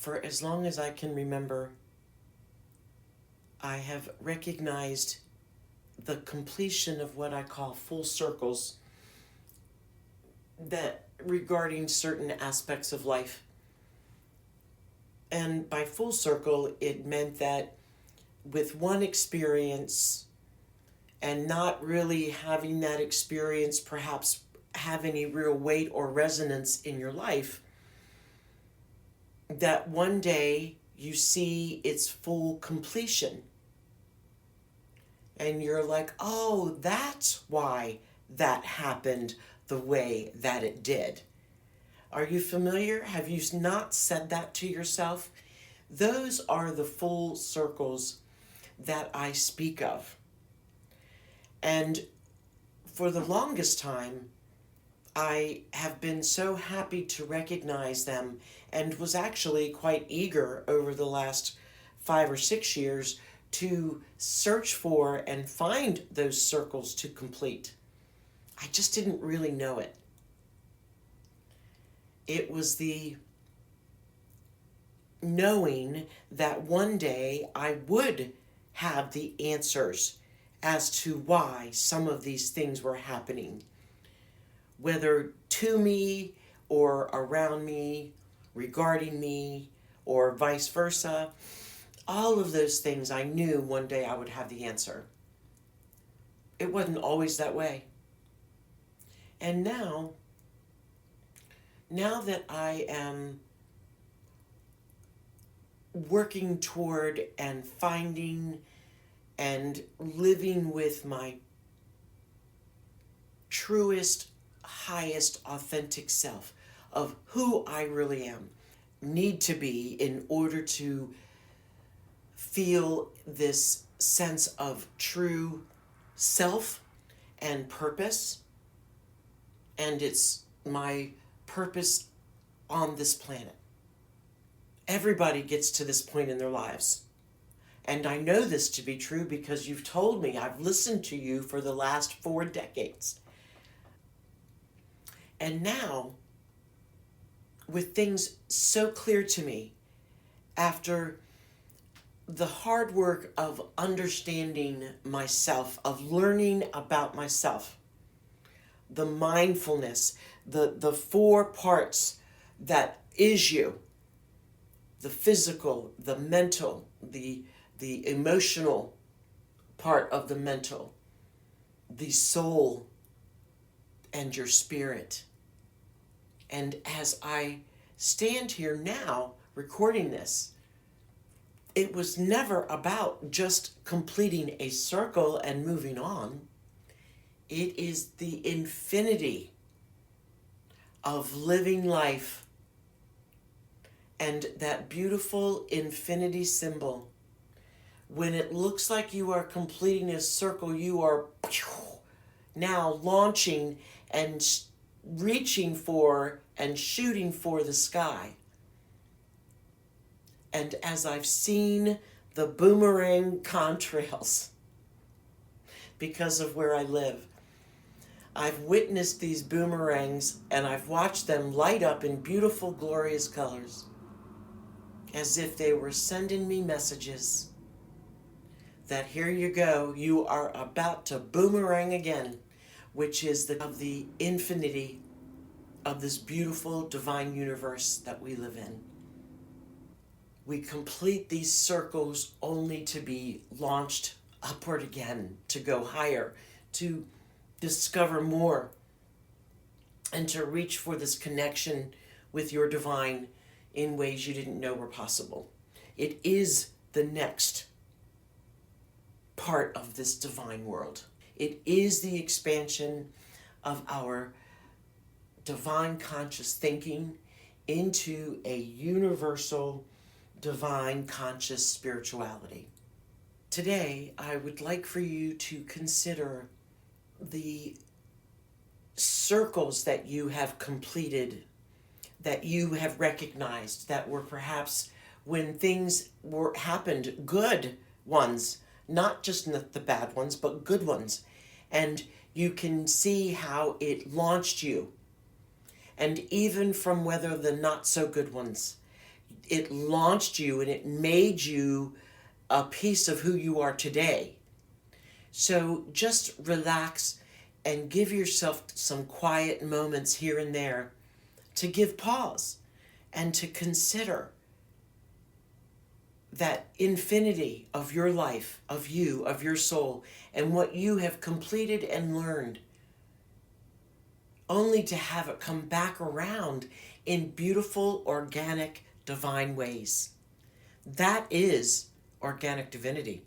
For as long as I can remember, I have recognized the completion of what I call full circles that regarding certain aspects of life. And by full circle, it meant that with one experience and not really having that experience perhaps have any real weight or resonance in your life, that one day you see its full completion. And you're like, oh, that's why that happened the way that it did. Are you familiar? Have you not said that to yourself? Those are the full circles that I speak of. And for the longest time, I have been so happy to recognize them and was actually quite eager over the last 5 or 6 years to search for and find those circles to complete. I just didn't really know it. It was the knowing that one day I would have the answers as to why some of these things were happening, whether to me or around me, regarding me, or vice versa. All of those things I knew one day I would have the answer. It wasn't always that way. And now that I am working toward and finding and living with my truest, highest, authentic self of who I really am, need to be in order to feel this sense of true self and purpose. And it's my purpose on this planet. Everybody gets to this point in their lives. And I know this to be true because you've told me. I've listened to you for the last 4 decades. And now, with things so clear to me, after the hard work of understanding myself, of learning about myself, the mindfulness, the 4 parts that is you, the physical, the mental, the emotional part of the mental, the soul, and your spirit. And as I stand here now recording this, it was never about just completing a circle and moving on. It is the infinity of living life. And that beautiful infinity symbol, when it looks like you are completing a circle, you are now launching and reaching for and shooting for the sky. And as I've seen the boomerang contrails, because of where I live, I've witnessed these boomerangs and I've watched them light up in beautiful, glorious colors, as if they were sending me messages that here you go, you are about to boomerang again, which is of the infinity of this beautiful divine universe that we live in. We complete these circles only to be launched upward again, to go higher, to discover more, and to reach for this connection with your divine in ways you didn't know were possible. It is the next part of this divine world. It is the expansion of our divine conscious thinking into a universal divine conscious spirituality. Today, I would like for you to consider the circles that you have completed, that you have recognized, that were perhaps when things happened, good ones, not just the bad ones, but good ones. And you can see how it launched you. And even from whether the not so good ones, it launched you and it made you a piece of who you are today. So just relax and give yourself some quiet moments here and there to give pause and to consider that infinity of your life, of you, of your soul, and what you have completed and learned, only to have it come back around in beautiful, organic, divine ways. That is organic divinity.